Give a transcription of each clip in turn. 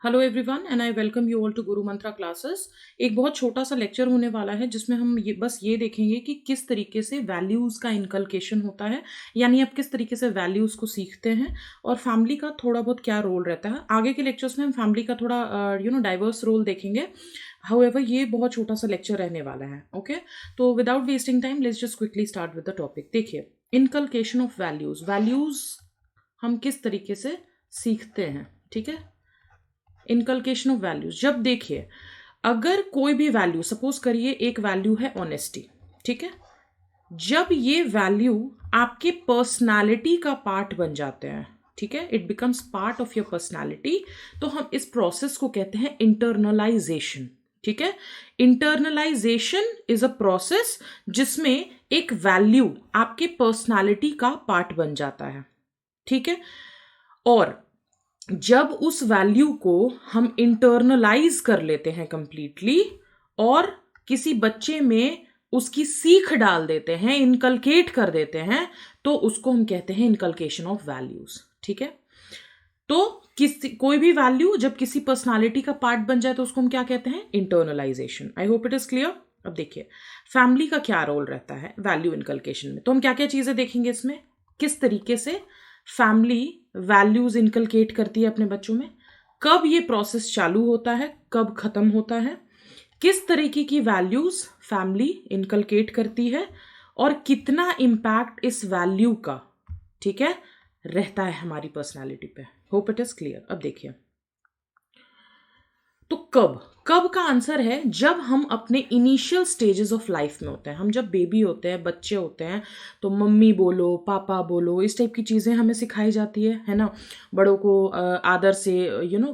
Hello everyone and I welcome you all to Guru Mantra classes. एक बहुत छोटा सा लेक्चर होने वाला है जिसमें हम ये देखेंगे कि किस तरीके से वैल्यूज़ का इनकलकेशन होता है, यानी आप किस तरीके से वैल्यूज़ को सीखते हैं और फैमिली का थोड़ा बहुत क्या रोल रहता है। आगे के लेक्चर्स में हम फैमिली का थोड़ा डाइवर्स रोल देखेंगे। हाउएवर ये बहुत छोटा सा लेक्चर रहने वाला है। ओके, तो without wasting time let's just quickly start with the topic. देखिए, इनकलकेशन ऑफ वैल्यूज़ हम किस तरीके से सीखते हैं। ठीक है, इनकलकेशन ऑफ वैल्यूज। जब देखिए, अगर कोई भी वैल्यू, सपोज करिए एक वैल्यू है ऑनेस्टी, ठीक है, जब ये वैल्यू आपके पर्सनालिटी का पार्ट बन जाते हैं, ठीक है, it becomes part of your personality, तो हम इस प्रोसेस को कहते हैं इंटरनलाइजेशन। ठीक है, इंटरनलाइजेशन इज अ प्रोसेस जिसमें एक वैल्यू आपके पर्सनालिटी का पार्ट बन जाता है। ठीक है, और जब उस वैल्यू को हम इंटरनलाइज कर लेते हैं कंप्लीटली और किसी बच्चे में उसकी सीख डाल देते हैं, इनकलकेट कर देते हैं, तो उसको हम कहते हैं इनकलकेशन ऑफ वैल्यूज। ठीक है, तो कोई भी वैल्यू जब किसी पर्सनालिटी का पार्ट बन जाए तो उसको हम क्या कहते हैं? Internalisation. I hope it is clear. अब देखिए, फैमिली का क्या रोल रहता है वैल्यू इनकलकेशन में, तो हम क्या क्या चीजें देखेंगे इसमें, किस तरीके से फैमिली वैल्यूज इनकलकेट करती है अपने बच्चों में, कब ये प्रोसेस चालू होता है, कब खत्म होता है, किस तरीके की वैल्यूज फैमिली इनकलकेट करती है और कितना इम्पैक्ट इस वैल्यू का, ठीक है, रहता है हमारी पर्सनालिटी पे। Hope it is clear. अब देखिए, तो कब का आंसर है जब हम अपने इनिशियल स्टेजेस ऑफ लाइफ में होते हैं। हम जब बेबी होते हैं, बच्चे होते हैं, तो मम्मी बोलो, पापा बोलो, इस टाइप की चीज़ें हमें सिखाई जाती है ना। बड़ों को आदर से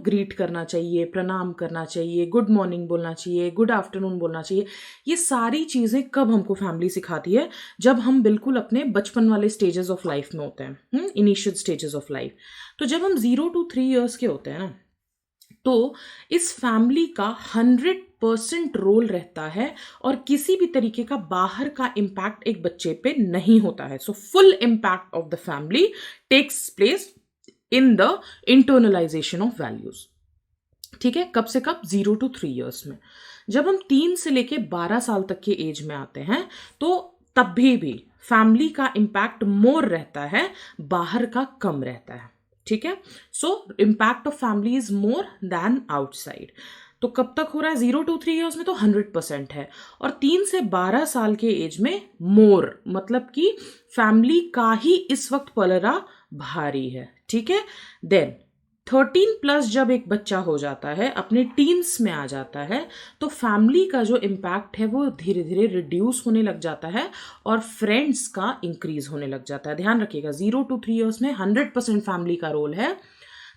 ग्रीट करना चाहिए, प्रणाम करना चाहिए, गुड मॉर्निंग बोलना चाहिए, गुड आफ्टरनून बोलना चाहिए। ये सारी चीज़ें कब हमको फैमिली सिखाती है? जब हम बिल्कुल अपने बचपन वाले स्टेजेस ऑफ लाइफ में होते हैं, इनिशियल स्टेजेस ऑफ लाइफ। तो जब हम 0 to 3 years के होते हैं ना, तो इस फैमिली का 100% रोल रहता है और किसी भी तरीके का बाहर का इंपैक्ट एक बच्चे पे नहीं होता है। So full impact of the family takes place in the internalization of values. ठीक है, कब से कब? 0 to 3 years में। जब हम 3 से लेके 12 साल तक के एज में आते हैं, तो तब भी फैमिली का इंपैक्ट मोर रहता है, बाहर का कम रहता है। ठीक है, सो impact of family is more than outside. तो कब तक हो रहा है? 0 to 3 years में तो 100% है, और 3 से 12 साल के एज में मोर, मतलब कि फैमिली का ही इस वक्त पलड़ा भारी है। ठीक है, देन 13+ जब एक बच्चा हो जाता है, अपने टीन्स में आ जाता है, तो फैमिली का जो इम्पैक्ट है वो धीरे धीरे रिड्यूस होने लग जाता है और फ्रेंड्स का इंक्रीज होने लग जाता है। ध्यान रखिएगा, 0 to 3 years में 100% फैमिली का रोल है,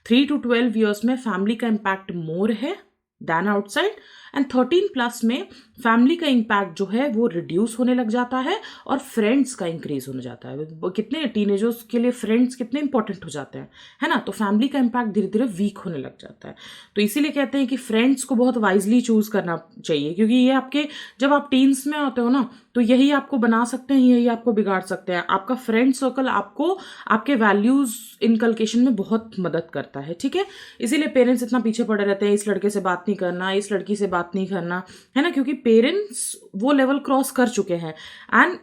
3 to 12 years में फैमिली का इम्पैक्ट मोर है दैन आउटसाइड, एंड 13+ में फैमिली का इम्पैक्ट जो है वो रिड्यूस होने लग जाता है और फ्रेंड्स का इंक्रीज होने जाता है। कितने टीनेजर्स के लिए फ्रेंड्स कितने इंपॉर्टेंट हो जाते हैं, है ना। तो फैमिली का इम्पैक्ट धीरे धीरे वीक होने लग जाता है। तो इसीलिए कहते हैं कि फ्रेंड्स को बहुत वाइजली चूज करना चाहिए, क्योंकि ये आपके, जब आप टीन्स में होते हो ना, तो यही आपको बना सकते हैं, यही आपको बिगाड़ सकते हैं। आपका फ्रेंड सर्कल आपको आपके वैल्यूज इनकलकेशन में बहुत मदद करता है। ठीक है, इसीलिए पेरेंट्स इतना पीछे पड़े रहते हैं, इस लड़के से बात नहीं करना, इस लड़की से बात नहीं करना, है ना, क्योंकि पेरेंट्स वो लेवल क्रॉस कर चुके हैं and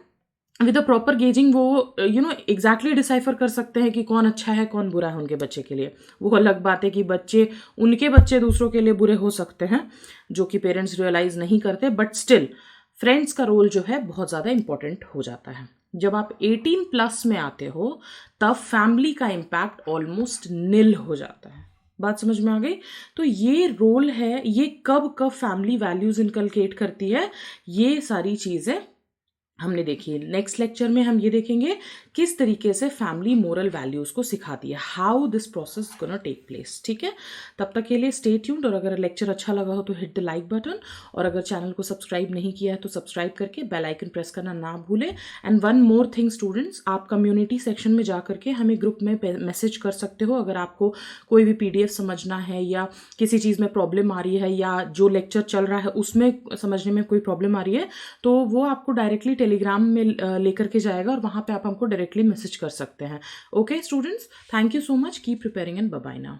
with a proper gauging वो एग्जैक्टली डिसाइफर कर सकते हैं कि कौन अच्छा है, कौन बुरा है उनके बच्चे के लिए। वो अलग बात है कि उनके बच्चे दूसरों के लिए बुरे हो सकते हैं, जो कि पेरेंट्स रियलाइज नहीं करते, बट स्टिल फ्रेंड्स का रोल जो है बहुत ज़्यादा इंपॉर्टेंट हो जाता है। जब आप 18+ में आते हो, तब फैमिली का इम्पैक्ट ऑलमोस्ट निल हो जाता है। बात समझ में आ गई? तो ये रोल है, ये कब फैमिली वैल्यूज इनकलकेट करती है, ये सारी चीज़ें हमने देखी। नेक्स्ट लेक्चर में हम ये देखेंगे किस तरीके से फैमिली मोरल वैल्यूज को सिखाती है, how this process gonna take place. ठीक है, तब तक के लिए स्टे ट्यून्ड, और अगर लेक्चर अच्छा लगा हो तो हिट द लाइक बटन, और अगर चैनल को सब्सक्राइब नहीं किया है तो सब्सक्राइब करके बेल आइकन प्रेस करना ना भूलें। And one more thing students, आप कम्युनिटी सेक्शन में जा करके हमें ग्रुप में मैसेज कर सकते हो अगर आपको कोई भी PDF समझना है, या किसी चीज़ में प्रॉब्लम आ रही है, या जो लेक्चर चल रहा है उसमें समझने में कोई प्रॉब्लम आ रही है, तो वो आपको डायरेक्टली टेलीग्राम में लेकर के जाएगा और वहाँ पे आप हमको डायरेक्टली मैसेज कर सकते हैं। Okay students, thank you so much, keep preparing and bye bye now.